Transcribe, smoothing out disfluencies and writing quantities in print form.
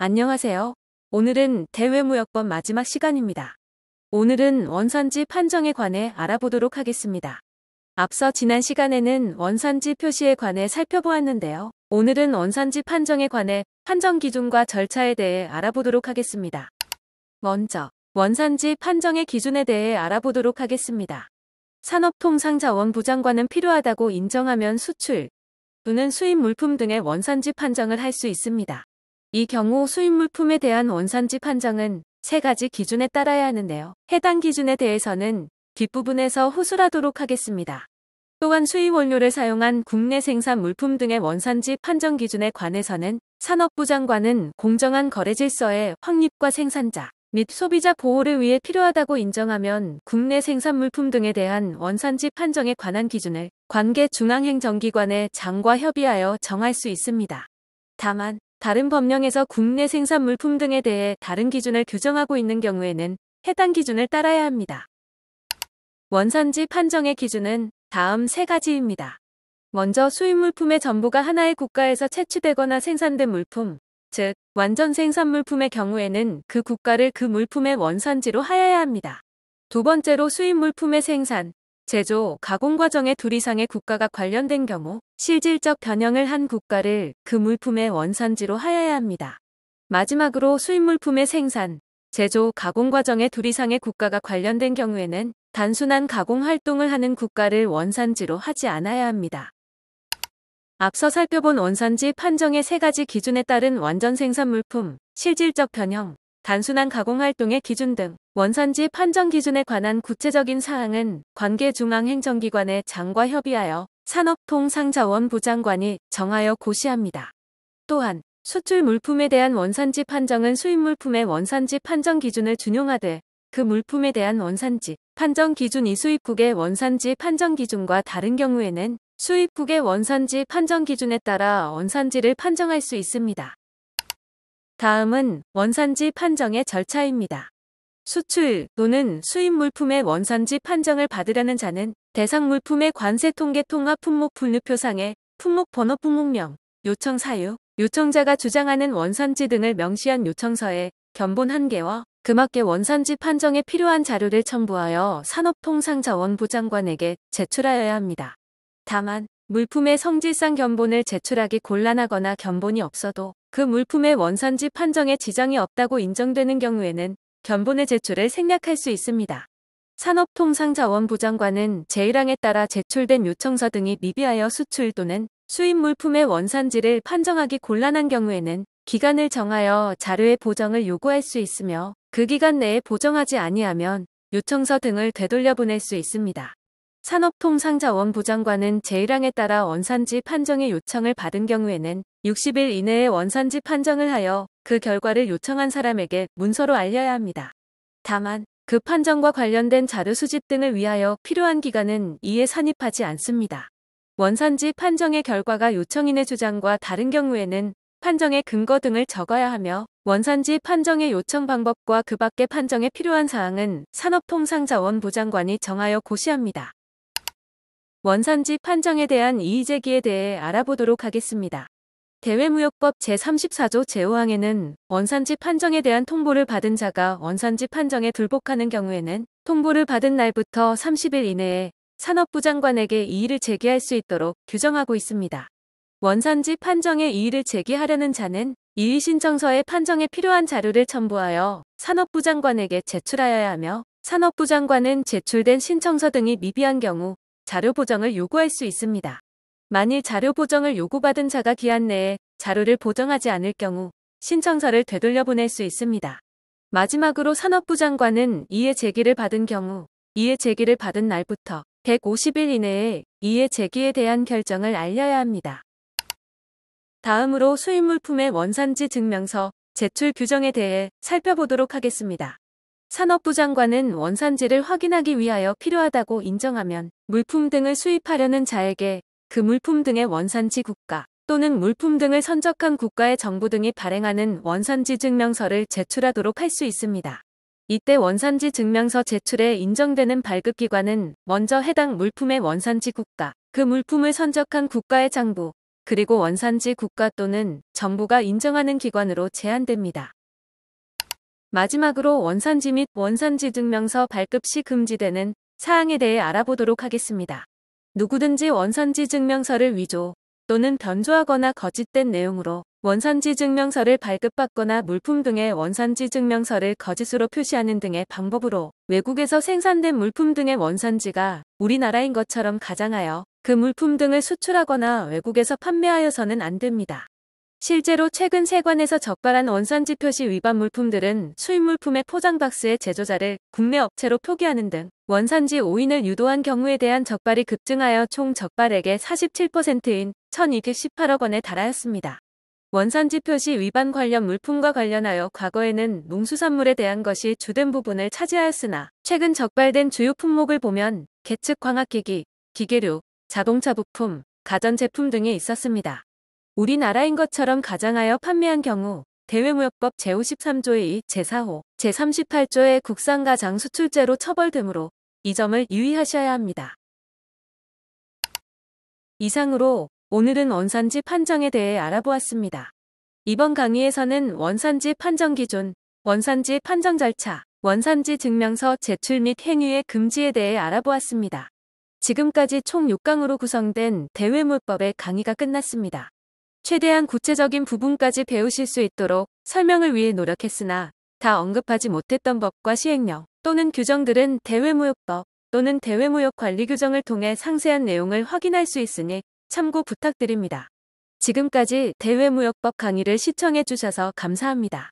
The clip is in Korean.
안녕하세요. 오늘은 대외무역법 마지막 시간입니다. 오늘은 원산지 판정에 관해 알아보도록 하겠습니다. 앞서 지난 시간에는 원산지 표시에 관해 살펴보았는데요. 오늘은 원산지 판정에 관해 판정 기준과 절차에 대해 알아보도록 하겠습니다. 먼저 원산지 판정의 기준에 대해 알아보도록 하겠습니다. 산업통상자원부 장관은 필요하다고 인정하면 수출 또는 수입 물품 등의 원산지 판정을 할 수 있습니다. 이 경우 수입 물품에 대한 원산지 판정은 세 가지 기준에 따라야 하는데요. 해당 기준에 대해서는 뒷부분에서 호술하도록 하겠습니다. 또한 수입 원료를 사용한 국내 생산 물품 등의 원산지 판정 기준에 관해서는 산업부 장관은 공정한 거래 질서의 확립과 생산자 및 소비자 보호를 위해 필요하다고 인정하면 국내 생산 물품 등에 대한 원산지 판정에 관한 기준을 관계 중앙행정기관의 장과 협의하여 정할 수 있습니다. 다만 다른 법령에서 국내 생산 물품 등에 대해 다른 기준을 규정하고 있는 경우에는 해당 기준을 따라야 합니다. 원산지 판정의 기준은 다음 세 가지입니다. 먼저 수입 물품의 전부가 하나의 국가에서 채취되거나 생산된 물품, 즉 완전 생산 물품의 경우에는 그 국가를 그 물품의 원산지로 하여야 합니다. 두 번째로 수입 물품의 생산, 제조, 가공 과정에 둘 이상의 국가가 관련된 경우 실질적 변형을 한 국가를 그 물품의 원산지로 하여야 합니다. 마지막으로 수입 물품의 생산, 제조, 가공 과정에 둘 이상의 국가가 관련된 경우에는 단순한 가공 활동을 하는 국가를 원산지로 하지 않아야 합니다. 앞서 살펴본 원산지 판정의 세 가지 기준에 따른 완전 생산 물품, 실질적 변형, 단순한 가공 활동의 기준 등 원산지 판정 기준에 관한 구체적인 사항은 관계중앙행정기관의 장과 협의하여 산업통상자원부 장관이 정하여 고시합니다. 또한 수출 물품에 대한 원산지 판정은 수입 물품의 원산지 판정 기준을 준용하되 그 물품에 대한 원산지 판정 기준이 수입국의 원산지 판정 기준과 다른 경우에는 수입국의 원산지 판정 기준에 따라 원산지를 판정할 수 있습니다. 다음은 원산지 판정의 절차입니다. 수출 또는 수입 물품의 원산지 판정을 받으려는 자는 대상 물품의 관세 통계 통합 품목 분류표상에 품목 번호 품목명, 요청 사유, 요청자가 주장하는 원산지 등을 명시한 요청서에 견본 한 개와 그 맞게 원산지 판정에 필요한 자료를 첨부하여 산업통상자원부 장관에게 제출하여야 합니다. 다만 물품의 성질상 견본을 제출하기 곤란하거나 견본이 없어도 그 물품의 원산지 판정에 지장이 없다고 인정되는 경우에는 견본의 제출을 생략할 수 있습니다. 산업통상자원부 장관은 제1항에 따라 제출된 요청서 등이 미비하여 수출 또는 수입 물품의 원산지를 판정하기 곤란한 경우에는 기간을 정하여 자료의 보정을 요구할 수 있으며 그 기간 내에 보정하지 아니하면 요청서 등을 되돌려 보낼 수 있습니다. 산업통상자원부 장관은 제1항에 따라 원산지 판정의 요청을 받은 경우에는 60일 이내에 원산지 판정을 하여 그 결과를 요청한 사람에게 문서로 알려야 합니다. 다만 그 판정과 관련된 자료 수집 등을 위하여 필요한 기간은 이에 산입하지 않습니다. 원산지 판정의 결과가 요청인의 주장과 다른 경우에는 판정의 근거 등을 적어야 하며 원산지 판정의 요청 방법과 그 밖의 판정에 필요한 사항은 산업통상자원부 장관이 정하여 고시합니다. 원산지 판정에 대한 이의제기에 대해 알아보도록 하겠습니다. 대외무역법 제34조 제5항에는 원산지 판정에 대한 통보를 받은 자가 원산지 판정에 불복하는 경우에는 통보를 받은 날부터 30일 이내에 산업부 장관에게 이의를 제기할 수 있도록 규정하고 있습니다. 원산지 판정에 이의를 제기하려는 자는 이의 신청서에 판정에 필요한 자료를 첨부하여 산업부 장관에게 제출하여야 하며 산업부 장관은 제출된 신청서 등이 미비한 경우 자료 보정을 요구할 수 있습니다. 만일 자료 보정을 요구받은 자가 기한 내에 자료를 보정하지 않을 경우 신청서를 되돌려 보낼 수 있습니다. 마지막으로 산업부 장관은 이의 제기를 받은 경우 이의 제기를 받은 날부터 150일 이내에 이의 제기에 대한 결정을 알려야 합니다. 다음으로 수입 물품의 원산지 증명서 제출 규정에 대해 살펴보도록 하겠습니다. 산업부 장관은 원산지를 확인하기 위하여 필요하다고 인정하면 물품 등을 수입하려는 자에게 그 물품 등의 원산지 국가 또는 물품 등을 선적한 국가의 정부 등이 발행하는 원산지 증명서를 제출하도록 할 수 있습니다. 이때 원산지 증명서 제출에 인정되는 발급기관은 먼저 해당 물품의 원산지 국가, 그 물품을 선적한 국가의 장부, 그리고 원산지 국가 또는 정부가 인정하는 기관으로 제한됩니다. 마지막으로 원산지 및 원산지 증명서 발급 시 금지되는 사항에 대해 알아보도록 하겠습니다. 누구든지 원산지 증명서를 위조 또는 변조하거나 거짓된 내용으로 원산지 증명서를 발급받거나 물품 등의 원산지 증명서를 거짓으로 표시하는 등의 방법으로 외국에서 생산된 물품 등의 원산지가 우리나라인 것처럼 가장하여 그 물품 등을 수출하거나 외국에서 판매하여서는 안 됩니다. 실제로 최근 세관에서 적발한 원산지 표시 위반 물품들은 수입 물품의 포장 박스의 제조자를 국내 업체로 표기하는 등 원산지 오인을 유도한 경우에 대한 적발이 급증하여 총 적발액의 47%인 1218억 원에 달하였습니다. 원산지 표시 위반 관련 물품과 관련하여 과거에는 농수산물에 대한 것이 주된 부분을 차지하였으나 최근 적발된 주요 품목을 보면 계측 광학기기, 기계류, 자동차 부품, 가전제품 등이 있었습니다. 우리나라인 것처럼 가장하여 판매한 경우 대외무역법 제53조의 2, 제4호, 제38조의 국산가장 수출죄로 처벌되므로 이 점을 유의하셔야 합니다. 이상으로 오늘은 원산지 판정에 대해 알아보았습니다. 이번 강의에서는 원산지 판정 기준, 원산지 판정 절차, 원산지 증명서 제출 및 행위의 금지에 대해 알아보았습니다. 지금까지 총 6강으로 구성된 대외무역법의 강의가 끝났습니다. 최대한 구체적인 부분까지 배우실 수 있도록 설명을 위해 노력했으나 다 언급하지 못했던 법과 시행령 또는 규정들은 대외무역법 또는 대외무역관리규정을 통해 상세한 내용을 확인할 수 있으니 참고 부탁드립니다. 지금까지 대외무역법 강의를 시청해 주셔서 감사합니다.